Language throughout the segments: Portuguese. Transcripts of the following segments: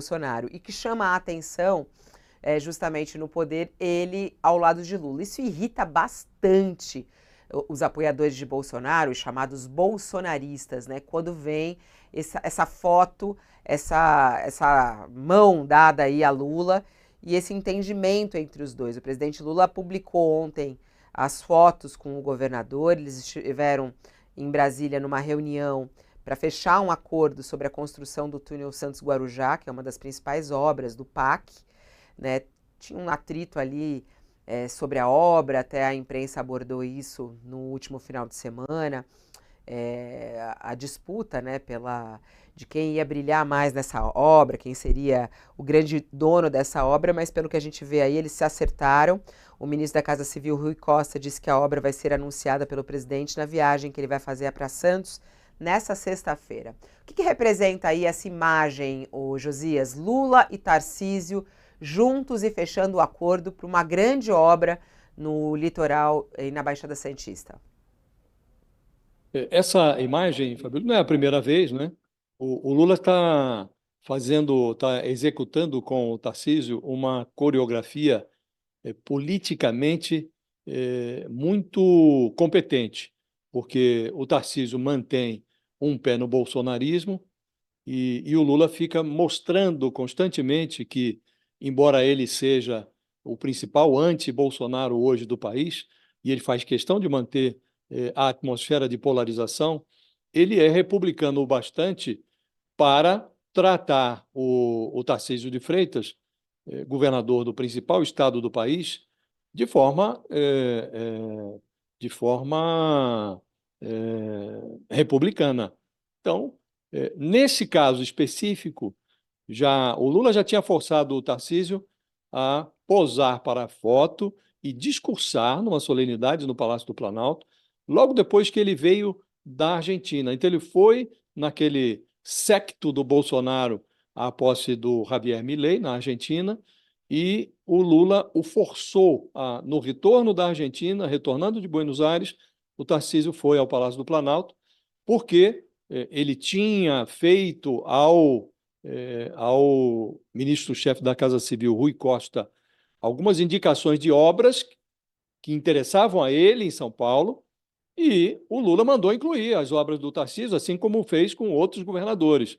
Bolsonaro e que chama a atenção justamente no poder, ele ao lado de Lula. Isso irrita bastante os apoiadores de Bolsonaro, os chamados bolsonaristas, né? Quando vem essa foto, essa mão dada aí a Lula e esse entendimento entre os dois. O presidente Lula publicou ontem as fotos com o governador, eles estiveram em Brasília numa reunião para fechar um acordo sobre a construção do túnel Santos-Guarujá, que é uma das principais obras do PAC, né? Tinha um atrito ali sobre a obra, até a imprensa abordou isso no último final de semana, a disputa, né, de quem ia brilhar mais nessa obra, quem seria o grande dono dessa obra, mas pelo que a gente vê aí, eles se acertaram. O ministro da Casa Civil, Rui Costa, disse que a obra vai ser anunciada pelo presidente na viagem que ele vai fazer para Santos nessa sexta-feira. O que representa aí essa imagem, Josias? Lula e Tarcísio juntos e fechando o acordo para uma grande obra no litoral e na Baixada Santista. Essa imagem, Fabíola, não é a primeira vez, né? O Lula está executando com o Tarcísio uma coreografia politicamente muito competente, porque o Tarcísio mantém um pé no bolsonarismo e o Lula fica mostrando constantemente que, embora ele seja o principal anti-Bolsonaro hoje do país, e ele faz questão de manter a atmosfera de polarização, ele é republicano o bastante para tratar o Tarcísio de Freitas, governador do principal estado do país, de forma republicana. Então, nesse caso específico, o Lula já tinha forçado o Tarcísio a posar para a foto e discursar numa solenidade no Palácio do Planalto, logo depois que ele veio da Argentina. Então, ele foi naquele séquito do Bolsonaro à posse do Javier Milei, na Argentina, e o Lula o forçou no retorno da Argentina, retornando de Buenos Aires, o Tarcísio foi ao Palácio do Planalto, porque ele tinha feito ao ministro-chefe da Casa Civil, Rui Costa, algumas indicações de obras que interessavam a ele em São Paulo, e o Lula mandou incluir as obras do Tarcísio, assim como fez com outros governadores.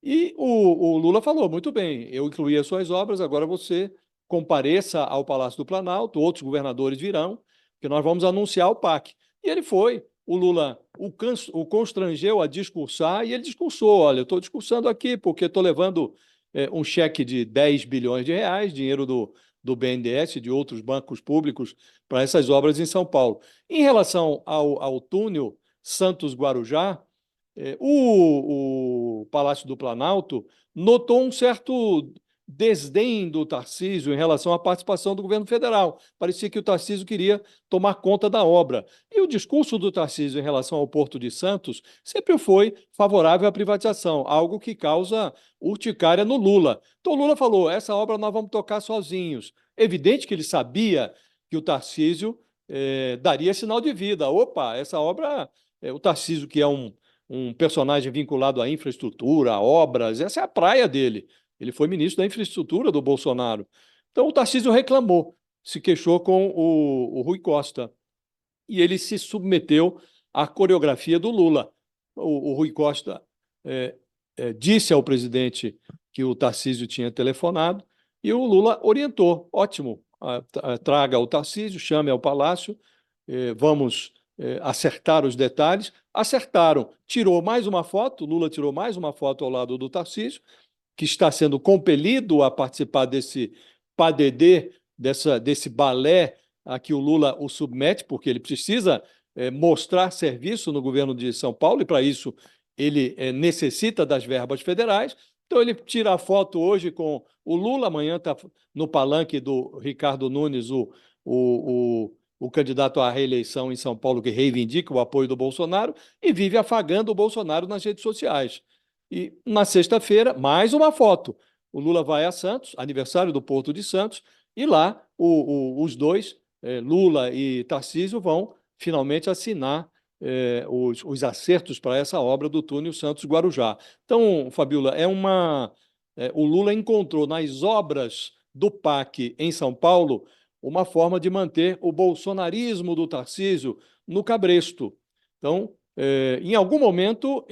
E o Lula falou, muito bem, eu incluí as suas obras, agora você compareça ao Palácio do Planalto, outros governadores virão, que nós vamos anunciar o PAC. E ele foi. O Lula o constrangeu a discursar e ele discursou, olha, eu estou discursando aqui porque estou levando um cheque de 10 bilhões de reais, dinheiro do BNDES e de outros bancos públicos, para essas obras em São Paulo. Em relação ao túnel Santos-Guarujá, o Palácio do Planalto notou um certo desdém do Tarcísio em relação à participação do governo federal. Parecia que o Tarcísio queria tomar conta da obra. E o discurso do Tarcísio em relação ao Porto de Santos sempre foi favorável à privatização, algo que causa urticária no Lula. Então o Lula falou, essa obra nós vamos tocar sozinhos. Evidente que ele sabia que o Tarcísio daria sinal de vida. Opa, essa obra, o Tarcísio, que é um personagem vinculado à infraestrutura, a obras, essa é a praia dele. Ele foi ministro da infraestrutura do Bolsonaro. Então, o Tarcísio reclamou, se queixou com o Rui Costa. E ele se submeteu à coreografia do Lula. O Rui Costa disse ao presidente que o Tarcísio tinha telefonado e o Lula orientou. Ótimo, traga o Tarcísio, chame ao Palácio, vamos acertar os detalhes. Acertaram. Tirou mais uma foto, Lula tirou mais uma foto ao lado do Tarcísio, que está sendo compelido a participar desse padedê, desse balé a que o Lula o submete, porque ele precisa mostrar serviço no governo de São Paulo, e para isso ele necessita das verbas federais. Então ele tira a foto hoje com o Lula, amanhã está no palanque do Ricardo Nunes, o candidato à reeleição em São Paulo, que reivindica o apoio do Bolsonaro, e vive afagando o Bolsonaro nas redes sociais. E na sexta-feira, mais uma foto. O Lula vai a Santos, aniversário do Porto de Santos, e lá os dois, Lula e Tarcísio, vão finalmente assinar os acertos para essa obra do túnel Santos-Guarujá. Então, Fabíola, é uma o Lula encontrou nas obras do PAC em São Paulo uma forma de manter o bolsonarismo do Tarcísio no cabresto. Então, em algum momento,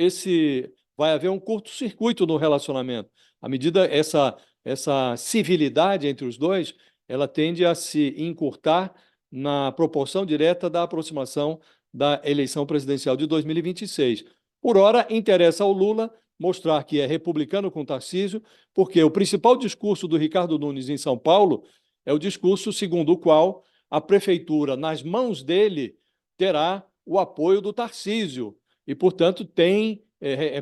vai haver um curto-circuito no relacionamento. À medida essa civilidade entre os dois, ela tende a se encurtar na proporção direta da aproximação da eleição presidencial de 2026. Por ora, interessa ao Lula mostrar que é republicano com Tarcísio, porque o principal discurso do Ricardo Nunes em São Paulo é o discurso segundo o qual a prefeitura, nas mãos dele, terá o apoio do Tarcísio e, portanto, tem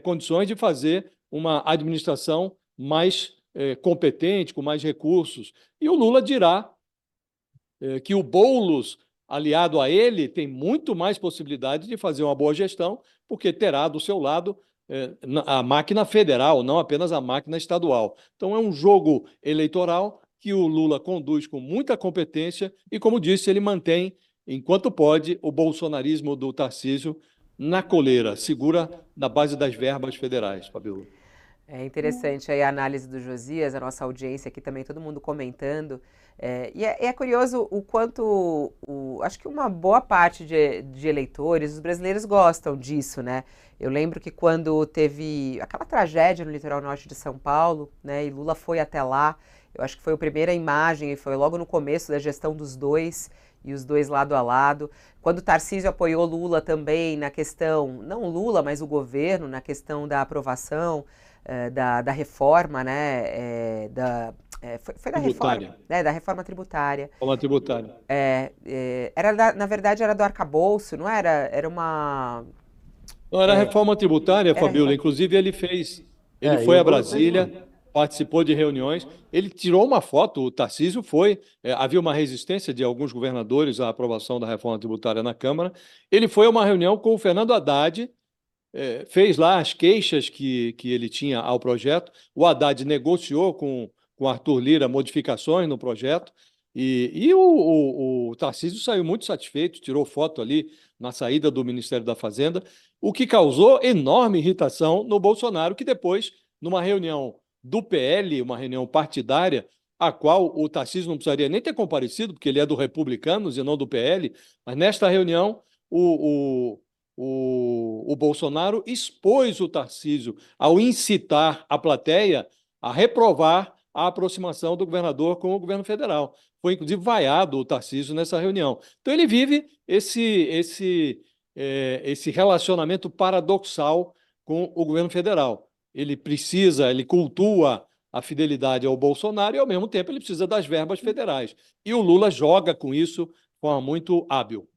condições de fazer uma administração mais competente, com mais recursos. E o Lula dirá que o Boulos, aliado a ele, tem muito mais possibilidade de fazer uma boa gestão, porque terá do seu lado a máquina federal, não apenas a máquina estadual. Então, é um jogo eleitoral que o Lula conduz com muita competência e, como disse, ele mantém, enquanto pode, o bolsonarismo do Tarcísio na coleira, segura na base das verbas federais, Fabiola. É interessante aí a análise do Josias, a nossa audiência aqui também, todo mundo comentando. E é curioso o quanto, acho que uma boa parte de eleitores, os brasileiros gostam disso, né? Eu lembro que quando teve aquela tragédia no litoral norte de São Paulo, né, e Lula foi até lá, eu acho que foi a primeira imagem, e foi logo no começo da gestão dos dois, e os dois lado a lado. Quando o Tarcísio apoiou Lula também na questão, não Lula, mas o governo, na questão da aprovação da reforma, né? Foi da Tributária. reforma, né? Da reforma tributária. Reforma tributária. Na verdade, era do arcabouço, não era? Era uma. Não, era a reforma tributária, Era Fabiola. reforma. Inclusive, ele E foi o a Lula fez Brasília, uma. participou de reuniões, ele tirou uma foto, o Tarcísio foi, havia uma resistência de alguns governadores à aprovação da reforma tributária na Câmara. Ele foi a uma reunião com o Fernando Haddad, fez lá as queixas que ele tinha ao projeto. O Haddad negociou com Arthur Lira modificações no projeto e o Tarcísio saiu muito satisfeito, tirou foto ali na saída do Ministério da Fazenda, o que causou enorme irritação no Bolsonaro, que depois, numa reunião do PL, uma reunião partidária, a qual o Tarcísio não precisaria nem ter comparecido, porque ele é do Republicanos e não do PL, mas nesta reunião o Bolsonaro expôs o Tarcísio ao incitar a plateia a reprovar a aproximação do governador com o governo federal. Foi, inclusive, vaiado o Tarcísio nessa reunião. Então, ele vive esse relacionamento paradoxal com o governo federal. Ele cultua a fidelidade ao Bolsonaro e, ao mesmo tempo, ele precisa das verbas federais. E o Lula joga com isso de forma muito hábil.